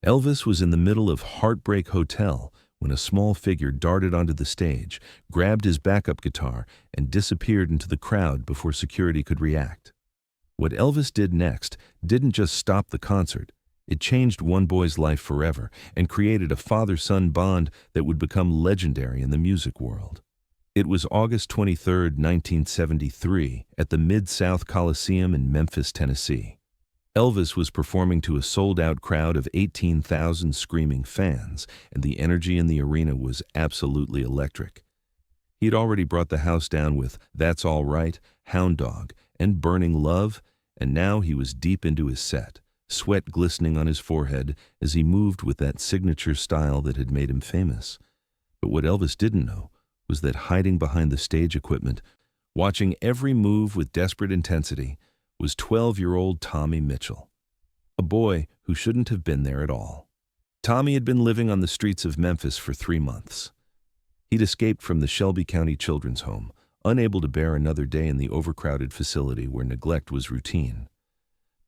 Elvis was in the middle of Heartbreak Hotel when a small figure darted onto the stage, grabbed his backup guitar, and disappeared into the crowd before security could react. What Elvis did next didn't just stop the concert. It changed one boy's life forever and created a father-son bond that would become legendary in the music world. It was August 23, 1973, at the Mid-South Coliseum in Memphis, Tennessee. Elvis was performing to a sold-out crowd of 18,000 screaming fans, and the energy in the arena was absolutely electric. He'd already brought the house down with That's All Right, Hound Dog, and Burning Love, and now he was deep into his set, sweat glistening on his forehead as he moved with that signature style that had made him famous. But what Elvis didn't know was that hiding behind the stage equipment, watching every move with desperate intensity, was 12-year-old Tommy Mitchell, a boy who shouldn't have been there at all. Tommy had been living on the streets of Memphis for 3 months. He'd escaped from the Shelby County Children's Home, unable to bear another day in the overcrowded facility where neglect was routine.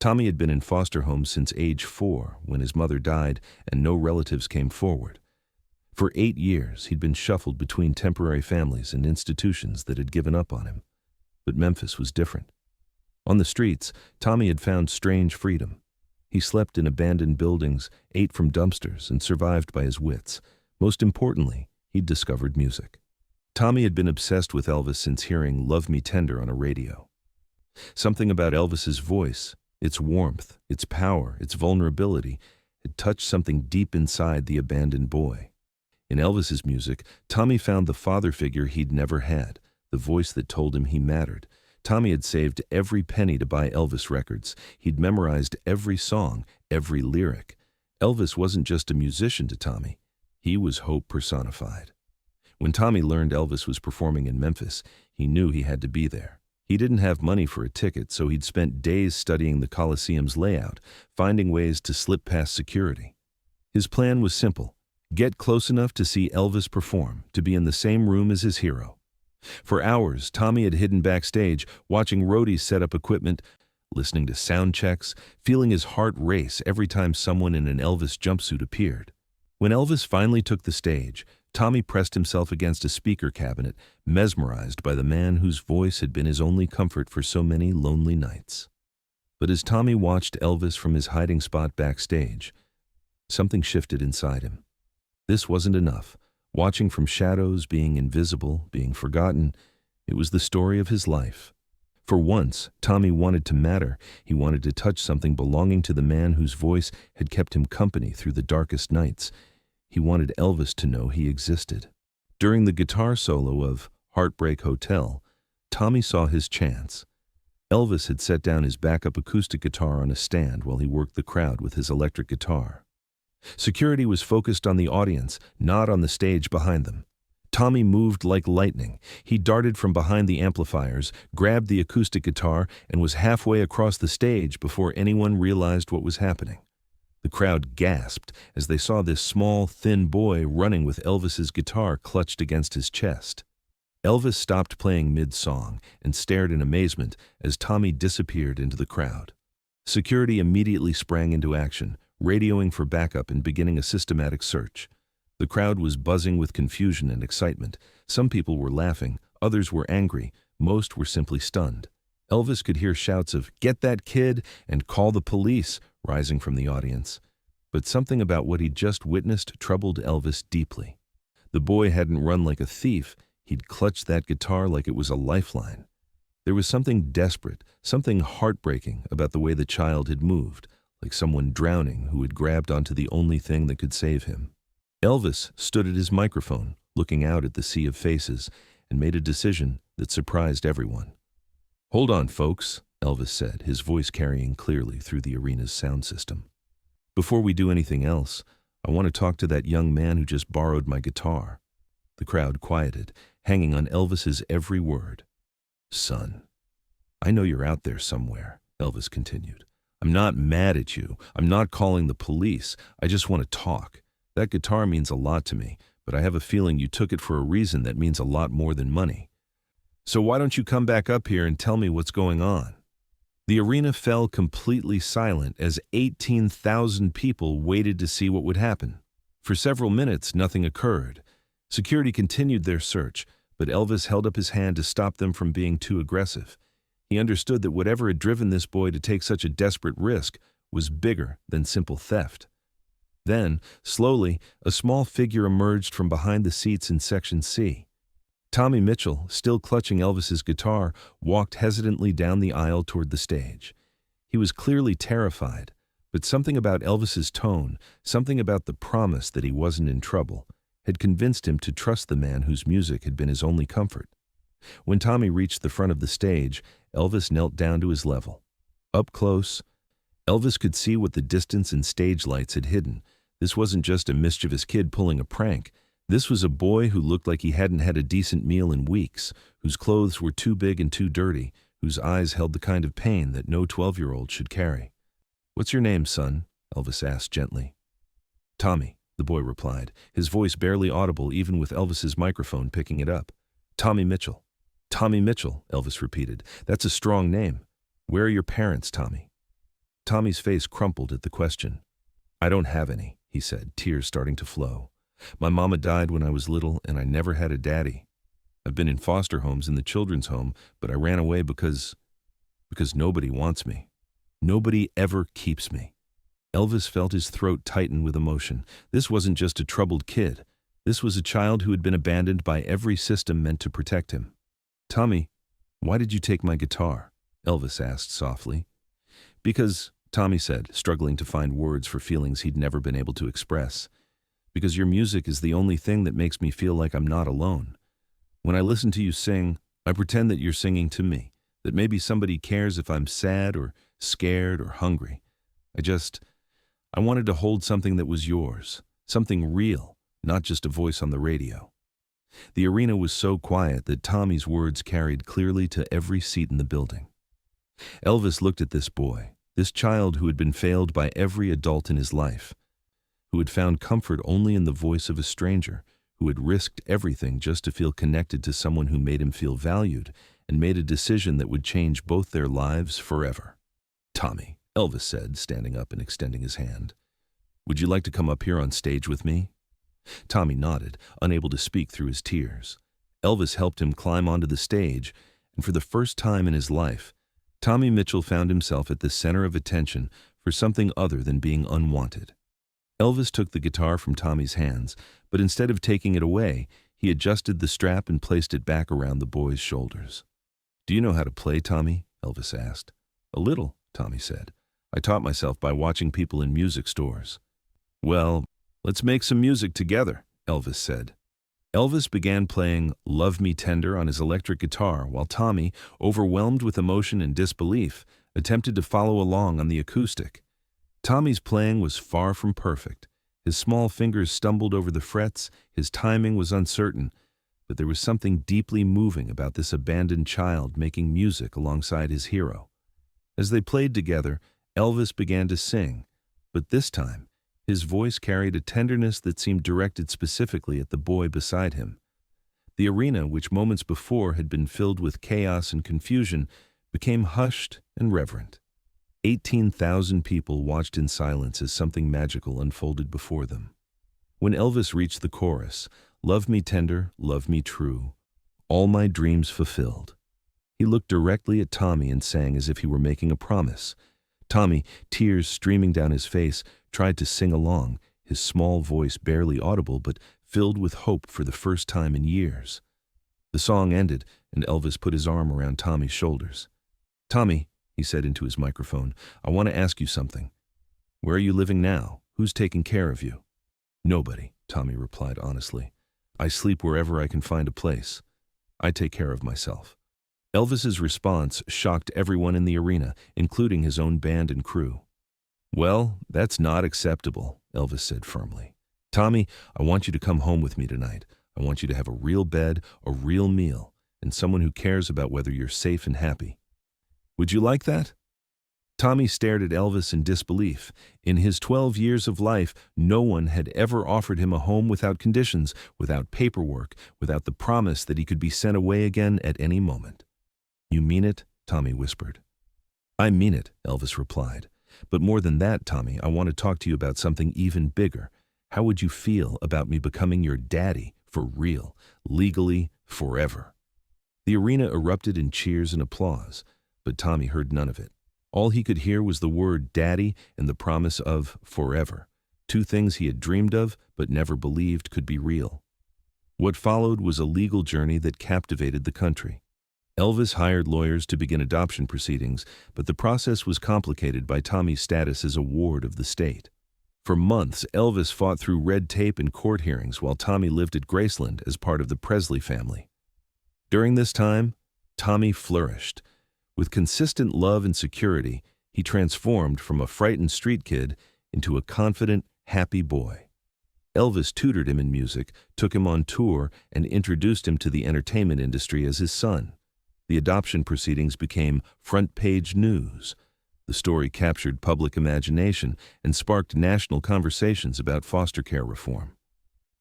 Tommy had been in foster homes since age 4 when his mother died and no relatives came forward. For 8 years, he'd been shuffled between temporary families and institutions that had given up on him. But Memphis was different. On the streets, Tommy had found strange freedom. He slept in abandoned buildings, ate from dumpsters, and survived by his wits. Most importantly, he'd discovered music. Tommy had been obsessed with Elvis since hearing Love Me Tender on a radio. Something about Elvis's voice, its warmth, its power, its vulnerability, had touched something deep inside the abandoned boy. In Elvis's music, Tommy found the father figure he'd never had, the voice that told him he mattered. Tommy had saved every penny to buy Elvis records. He'd memorized every song, every lyric. Elvis wasn't just a musician to Tommy. He was hope personified. When Tommy learned Elvis was performing in Memphis, he knew he had to be there. He didn't have money for a ticket, so he'd spent days studying the Coliseum's layout, finding ways to slip past security. His plan was simple: get close enough to see Elvis perform, to be in the same room as his hero. For hours, Tommy had hidden backstage, watching roadies set up equipment, listening to sound checks, feeling his heart race every time someone in an Elvis jumpsuit appeared. When Elvis finally took the stage, Tommy pressed himself against a speaker cabinet, mesmerized by the man whose voice had been his only comfort for so many lonely nights. But as Tommy watched Elvis from his hiding spot backstage, something shifted inside him. This wasn't enough. Watching from shadows, being invisible, being forgotten, it was the story of his life. For once, Tommy wanted to matter. He wanted to touch something belonging to the man whose voice had kept him company through the darkest nights. He wanted Elvis to know he existed. During the guitar solo of Heartbreak Hotel, Tommy saw his chance. Elvis had set down his backup acoustic guitar on a stand while he worked the crowd with his electric guitar. Security was focused on the audience, not on the stage behind them. Tommy moved like lightning. He darted from behind the amplifiers, grabbed the acoustic guitar, and was halfway across the stage before anyone realized what was happening. The crowd gasped as they saw this small, thin boy running with Elvis's guitar clutched against his chest. Elvis stopped playing mid-song and stared in amazement as Tommy disappeared into the crowd. Security immediately sprang into action, radioing for backup and beginning a systematic search. The crowd was buzzing with confusion and excitement. Some people were laughing, others were angry, most were simply stunned. Elvis could hear shouts of, "Get that kid!" and "Call the police!" rising from the audience. But something about what he'd just witnessed troubled Elvis deeply. The boy hadn't run like a thief. He'd clutched that guitar like it was a lifeline. There was something desperate, something heartbreaking about the way the child had moved, like someone drowning who had grabbed onto the only thing that could save him. Elvis stood at his microphone, looking out at the sea of faces, and made a decision that surprised everyone. "Hold on, folks," Elvis said, his voice carrying clearly through the arena's sound system. "Before we do anything else, I want to talk to that young man who just borrowed my guitar." The crowd quieted, hanging on Elvis's every word. "Son, I know you're out there somewhere," Elvis continued. "I'm not mad at you. I'm not calling the police. I just want to talk. That guitar means a lot to me, but I have a feeling you took it for a reason that means a lot more than money. So why don't you come back up here and tell me what's going on?" The arena fell completely silent as 18,000 people waited to see what would happen. For several minutes, nothing occurred. Security continued their search, but Elvis held up his hand to stop them from being too aggressive. He understood that whatever had driven this boy to take such a desperate risk was bigger than simple theft. Then, slowly, a small figure emerged from behind the seats in Section C. Tommy Mitchell, still clutching Elvis's guitar, walked hesitantly down the aisle toward the stage. He was clearly terrified, but something about Elvis's tone, something about the promise that he wasn't in trouble, had convinced him to trust the man whose music had been his only comfort. When Tommy reached the front of the stage, Elvis knelt down to his level. Up close, Elvis could see what the distance and stage lights had hidden. This wasn't just a mischievous kid pulling a prank. This was a boy who looked like he hadn't had a decent meal in weeks, whose clothes were too big and too dirty, whose eyes held the kind of pain that no 12-year-old should carry. "What's your name, son?" Elvis asked gently. "Tommy," the boy replied, his voice barely audible even with Elvis's microphone picking it up. "Tommy Mitchell." "Tommy Mitchell," Elvis repeated. "That's a strong name. Where are your parents, Tommy?" Tommy's face crumpled at the question. "I don't have any," he said, tears starting to flow. "My mama died when I was little, and I never had a daddy. I've been in foster homes in the children's home, but I ran away because nobody wants me. Nobody ever keeps me." Elvis felt his throat tighten with emotion. This wasn't just a troubled kid. This was a child who had been abandoned by every system meant to protect him. "Tommy, why did you take my guitar?" Elvis asked softly. "Because," Tommy said, struggling to find words for feelings he'd never been able to express, "because your music is the only thing that makes me feel like I'm not alone. When I listen to you sing, I pretend that you're singing to me, that maybe somebody cares if I'm sad or scared or hungry. I wanted to hold something that was yours, something real, not just a voice on the radio." The arena was so quiet that Tommy's words carried clearly to every seat in the building. Elvis looked at this boy, this child who had been failed by every adult in his life, who had found comfort only in the voice of a stranger, who had risked everything just to feel connected to someone who made him feel valued and made a decision that would change both their lives forever. "Tommy," Elvis said, standing up and extending his hand, "would you like to come up here on stage with me?" Tommy nodded, unable to speak through his tears. Elvis helped him climb onto the stage, and for the first time in his life, Tommy Mitchell found himself at the center of attention for something other than being unwanted. Elvis took the guitar from Tommy's hands, but instead of taking it away, he adjusted the strap and placed it back around the boy's shoulders. "Do you know how to play, Tommy?" Elvis asked. "A little," Tommy said. "I taught myself by watching people in music stores." "Well, let's make some music together," Elvis said. Elvis began playing "Love Me Tender" on his electric guitar, while Tommy, overwhelmed with emotion and disbelief, attempted to follow along on the acoustic. Tommy's playing was far from perfect. His small fingers stumbled over the frets, his timing was uncertain, but there was something deeply moving about this abandoned child making music alongside his hero. As they played together, Elvis began to sing, but this time, his voice carried a tenderness that seemed directed specifically at the boy beside him. The arena, which moments before had been filled with chaos and confusion, became hushed and reverent. 18,000 people watched in silence as something magical unfolded before them. When Elvis reached the chorus, "Love me tender, love me true, all my dreams fulfilled," he looked directly at Tommy and sang as if he were making a promise. Tommy, tears streaming down his face, tried to sing along, his small voice barely audible but filled with hope for the first time in years. The song ended, and Elvis put his arm around Tommy's shoulders. "Tommy," he said into his microphone, "I want to ask you something. Where are you living now? Who's taking care of you?" "Nobody," Tommy replied honestly. "I sleep wherever I can find a place. I take care of myself." Elvis's response shocked everyone in the arena, including his own band and crew. "Well, that's not acceptable," Elvis said firmly. "Tommy, I want you to come home with me tonight. I want you to have a real bed, a real meal, and someone who cares about whether you're safe and happy. Would you like that?" Tommy stared at Elvis in disbelief. In his 12 years of life, no one had ever offered him a home without conditions, without paperwork, without the promise that he could be sent away again at any moment. "You mean it?" Tommy whispered. "I mean it," Elvis replied. "But more than that, Tommy, I want to talk to you about something even bigger. How would you feel about me becoming your daddy, for real, legally, forever?" The arena erupted in cheers and applause, but Tommy heard none of it. All he could hear was the word daddy and the promise of forever, two things he had dreamed of but never believed could be real. What followed was a legal journey that captivated the country. Elvis hired lawyers to begin adoption proceedings, but the process was complicated by Tommy's status as a ward of the state. For months, Elvis fought through red tape and court hearings while Tommy lived at Graceland as part of the Presley family. During this time, Tommy flourished. With consistent love and security, he transformed from a frightened street kid into a confident, happy boy. Elvis tutored him in music, took him on tour, and introduced him to the entertainment industry as his son. The adoption proceedings became front-page news. The story captured public imagination and sparked national conversations about foster care reform.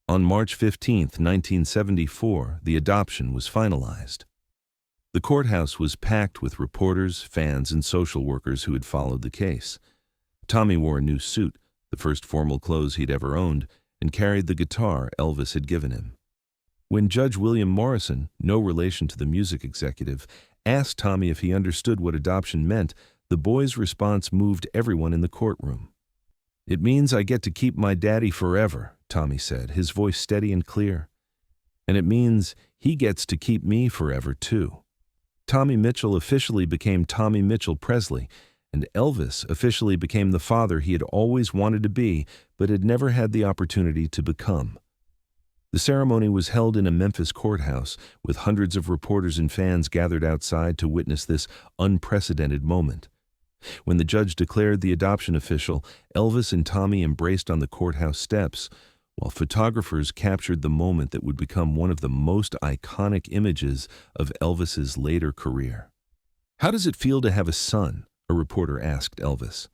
On March 15, 1974, the adoption was finalized. The courthouse was packed with reporters, fans, and social workers who had followed the case. Tommy wore a new suit, the first formal clothes he'd ever owned, and carried the guitar Elvis had given him. When Judge William Morrison, no relation to the music executive, asked Tommy if he understood what adoption meant, the boy's response moved everyone in the courtroom. "It means I get to keep my daddy forever," Tommy said, his voice steady and clear. "And it means he gets to keep me forever, too." Tommy Mitchell officially became Tommy Mitchell Presley, and Elvis officially became the father he had always wanted to be, but had never had the opportunity to become. The ceremony was held in a Memphis courthouse, with hundreds of reporters and fans gathered outside to witness this unprecedented moment. When the judge declared the adoption official, Elvis and Tommy embraced on the courthouse steps, while photographers captured the moment that would become one of the most iconic images of Elvis's later career. "How does it feel to have a son?" a reporter asked Elvis.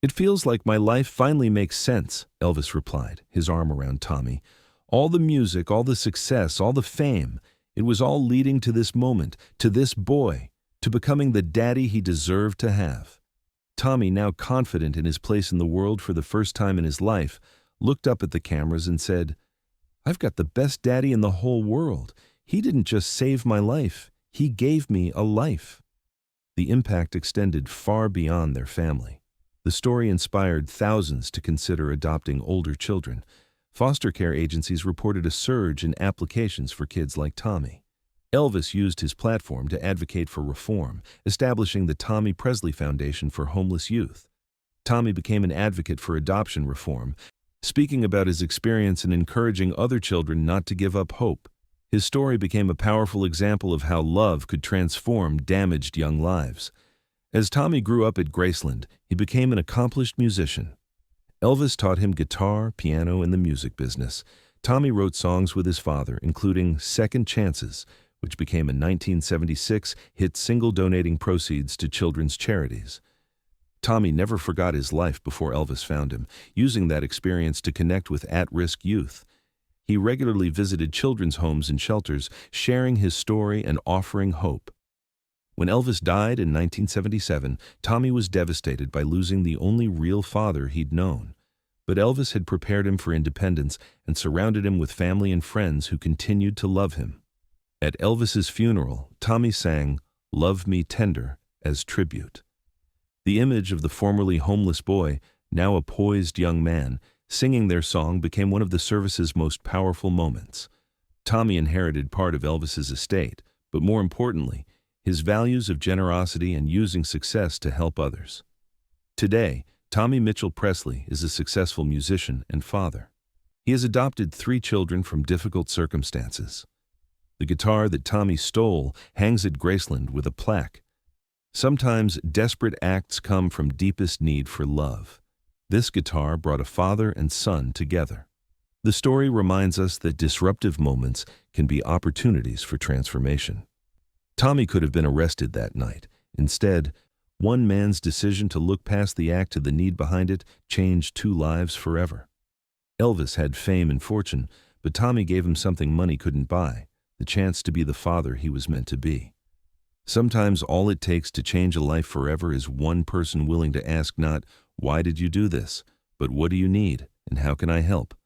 "It feels like my life finally makes sense," Elvis replied, his arm around Tommy. "All the music, all the success, all the fame, it was all leading to this moment, to this boy, to becoming the daddy he deserved to have." Tommy, now confident in his place in the world for the first time in his life, looked up at the cameras and said, "I've got the best daddy in the whole world. He didn't just save my life, he gave me a life." The impact extended far beyond their family. The story inspired thousands to consider adopting older children. Foster care agencies reported a surge in applications for kids like Tommy. Elvis used his platform to advocate for reform, establishing the Tommy Presley Foundation for Homeless Youth. Tommy became an advocate for adoption reform, speaking about his experience and encouraging other children not to give up hope. His story became a powerful example of how love could transform damaged young lives. As Tommy grew up at Graceland, he became an accomplished musician. Elvis taught him guitar, piano, and the music business. Tommy wrote songs with his father, including Second Chances, which became a 1976 hit single donating proceeds to children's charities. Tommy never forgot his life before Elvis found him, using that experience to connect with at-risk youth. He regularly visited children's homes and shelters, sharing his story and offering hope. When Elvis died in 1977, Tommy was devastated by losing the only real father he'd known. But Elvis had prepared him for independence and surrounded him with family and friends who continued to love him. At Elvis's funeral, Tommy sang "Love Me Tender" as tribute. The image of the formerly homeless boy, now a poised young man, singing their song became one of the service's most powerful moments. Tommy inherited part of Elvis's estate, but more importantly, his values of generosity and using success to help others. Today, Tommy Mitchell Presley is a successful musician and father. He has adopted 3 children from difficult circumstances. The guitar that Tommy stole hangs at Graceland with a plaque. Sometimes desperate acts come from deepest need for love. This guitar brought a father and son together. The story reminds us that disruptive moments can be opportunities for transformation. Tommy could have been arrested that night. Instead, one man's decision to look past the act to the need behind it changed 2 lives forever. Elvis had fame and fortune, but Tommy gave him something money couldn't buy, the chance to be the father he was meant to be. Sometimes all it takes to change a life forever is one person willing to ask not, "Why did you do this?" but "What do you need, and how can I help?"